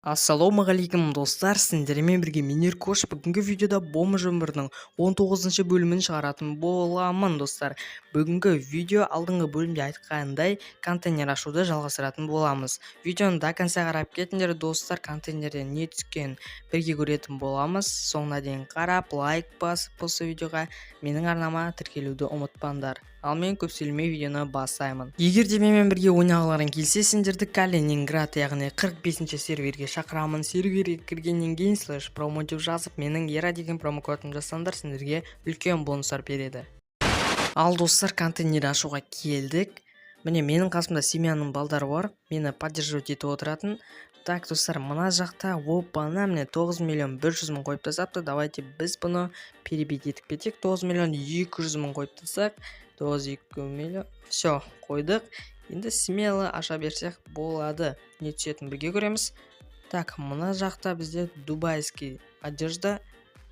Ассалаумағалейкум достар, сіздермен бірге мен Еркош. Бүгінгі видеода бомж өмірінің 19 бөлімін шығаратын боламын достар. Бүгінгі видео алдыңғы бөлімде айтқандай контейнер ашуды жалғастыратын боламыз. Видеоны до конца қарап кетіңдер достар, контейнерден не түскен бірге көретін боламыз. Соңына дейін қарап, лайк басып осы видеоға менің арнама тіркелуді ұмытпаңдар. Ал мен көп сөйлемей видеоны бастаймын. Егер де менімен бірге ойнағыларың келсе, сендерді Калининград яғни 45-ші серверге шақырамын. Серверге кіргеннен кейін /промо деп жазып, менің ERA деген промокодын жасаңдар, сендерге үлкен бонустар береді. Ал достар, контейнер ашуға келдік. Міне менің қасымда семьяның балдары бар, мені поддерживать етіп отыратын. Так достар, мына жақта опана міне 9 миллион 100 мың қойып тастапты. Давайте біз бұны перебет етіп кетейік. 9 миллион 200 мың қойып тастақ. 9 миллион. Все, қойдық. Енді смело аша берсек болады. Не түсетін бірге көреміз. Так, мына жақта бізде дубайский одежда.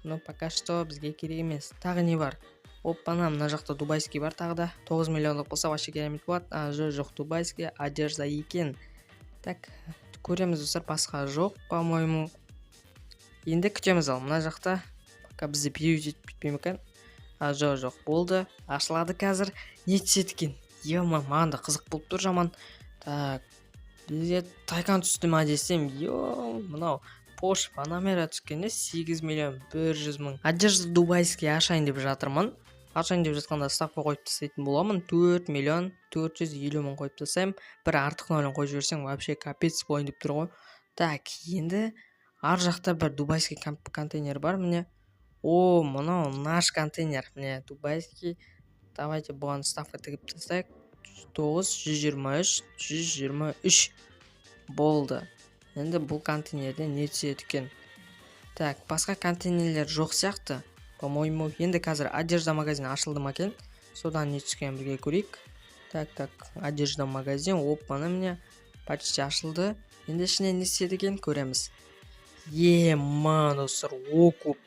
Но пока что бізге керек емес. Тағы не бар? Опана, мына жақта дубайский бар тағы да. 9 миллионлық болса вообще керемет болады. Жоқ, дубайский одежда екен. Так, көреміз достар, басқа жоқ, по-моему. Енді күтеміз. Ал мына жақта пока бізді перевет етіп кетпей ме екен? Жоқ, болды. Ашылады қазір. Не түседі екен? Маған да қызық болып тұр жаман. Так, бізде тайкан түсті ма десем, мынау Porsche Panamera түскенде 8 миллион 100 мың. Одежда дубайский ашайын деп жатырмын. Ашайын деп жатқанда ставка қойып тастайтын боламын. 4 миллион 450 мың қойып тастаймын. Бір артық нөлін қойып жіберсең вообще капец болайын деп тұр ғой. Так, енді ар жақта бір дубайский контейнер бар міне. Мынау наш контейнер. Міне дубайский. Давайте бұған ставка тігіп тастайық. 9, 123 болды. Енді бұл контейнерден не түседі екен? Так, басқа контейнерлер жоқ сияқты. По-моему, енді қазір одежда магазин ашылды ма екен? Содан не түскен бірге көрейік. Так, одежда магазин. Опана міне почти ашылды. Енді ішінен не түседі екен көреміз. Достар, окуп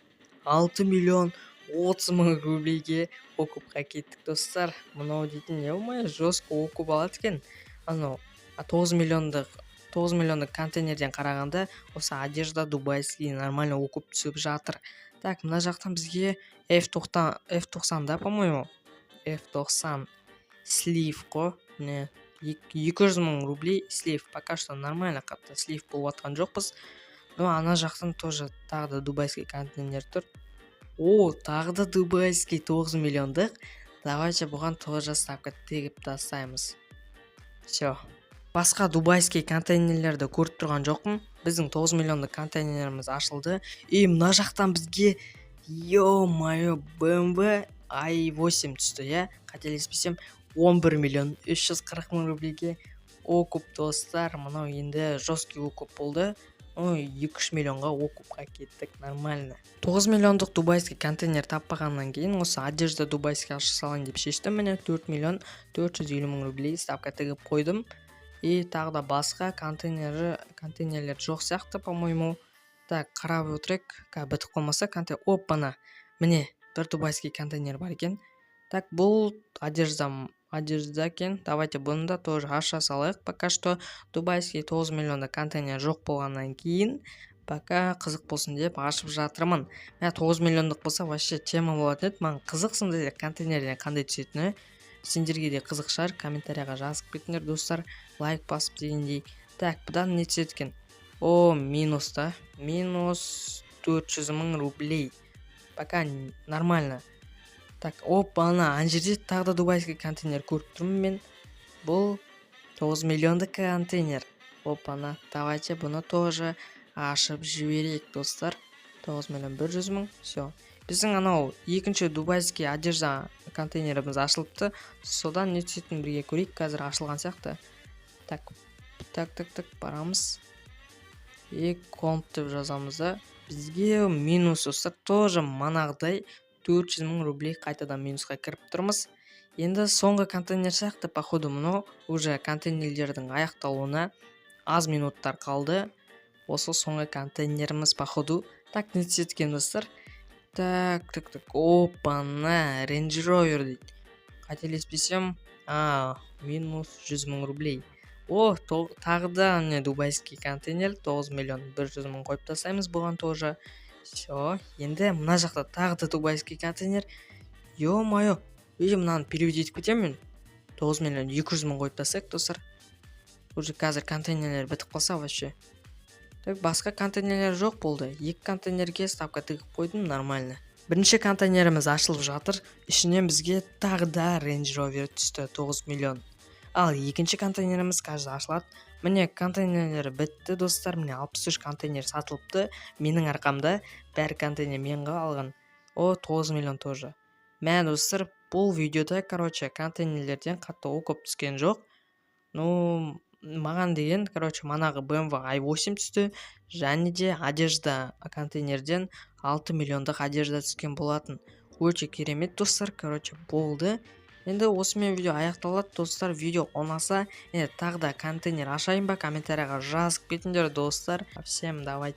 6 миллион 30 мың рублейге окупқа кеттік достар. Мынау дейтін жестко окуп алады екен. 9 миллиондық контейнерден қарағанда осы одежда дубайский нормально окуп түсіп жатыр. Так, мына жақтан бізге F90 да, по-моему. F90 слив қой. 200 мың рублей слив. Пока что нормально қатты слив болып атқан жоқпыз. Но ана жақтан тоже тағы да дубайский контейнер тұр. Тағы да дубайский 9 миллиондық. Давайте бұған тоже ставка тегіп тастаймыз. Все. Басқа дубайский контейнерлерді көріп тұрған жоқпын. Біздің 9 миллиондық контейнеріміз ашылды. Мына жақтан бізге BMW i8 түсті, қателеспесем 11 миллион 340 мың рублейге окуп достар. Мынау енді жесткий окуп болды. 2-3 миллионға окупқа кеттік, нормально. 9 миллиондық дубайский контейнер таппағаннан кейін осы одежда дубайский аша салайын деп шештім. Міне 4 миллион 450 мың рублей ставка тігіп қойдым. Тағы да басқа контейнерлер жоқ сияқты, по-моему. Так, қарап отырайық. Бітіп қалмаса опана. Міне бір дубайский контейнер бар екен. Так, бұл одежда екен. Давайте бұны да тоже аша салайық. Пока что дубайский 9 миллионда контейнер жоқ болғаннан кейін, пока қызық болсын деп ашып жатырмын. 9 миллиондық болса вообще тема болатын еді. Маған қызық сондай контейнерден қандай түсетіні. Сендерге де қызық шығар, комментарияға жазып кетіңдер достар, лайк басып дегендей. Так, бұдан не түседі екен? Минус та. Минус 400 мың рублей. Пока нормально. Так, ана жерде тағы да дубайский контейнер көріп тұрмын мен. Бұл 9 миллионды контейнер. Ана, давайте бұны тоже ашып жіберейік достар. 9 миллион 100 мың. Все. Біздің анау екінші дубайский одежда контейнеріміз ашылыпты. Содан не түсетін бірге көрейік. Қазір ашылған сияқты. Так, барамыз. Комп деп жазамыз да. Бізге минус достар. Тоже манағыдай 400 мың рублей қайтадан минусқа кіріп тұрмыз. Енді соңғы контейнер сияқты, походу, мұны уже контейнерлердің аяқталуына аз минуттар қалды. Осы соңғы контейнеріміз, походу. Так, не түсеткен достар. Так, опана, Range Rover дейді. Қателеспесем, минус 100 мың рублей. Тағы да міне дубайский контейнер 9 миллион 100 мың қойып тастаймыз бұған тоже. Все, енді мына жақта тағы да дубайский контейнер. Ё-моё, мынаны перевод етіп кетемін мен. 9 миллион 200 мың қойып тастайық достар. Уже қазір контейнерлер бітіп қалса вообще. Так, басқа контейнерлер жоқ болды. 2 контейнерге ставка тігіп қойдым, нормально. Бірінші контейнеріміз ашылып жатыр. Ішінен бізге тағы да Range Rover түсті 9 миллион. Ал екінші контейнеріміз қазір ашылады. Міне контейнерлер бітті достар. Міне 63 контейнер сатылыпты. Менің арқамда бәр контейнер менға алған. 9 миллион тоже. Мә достар, бұл видеода контейнерлерден қатты көп түскен жоқ. Маған деген манағы BMW i8 түсті. Және де одежда контейнерден 6 миллиондық одежда түскен болатын. Өте керемет достар, болды. Енді осымен видео аяқталады достар. Видео ұнаса, тағы да контейнер ашайын ба, комментарияға жазып кетіңдер достар. Всем давайте.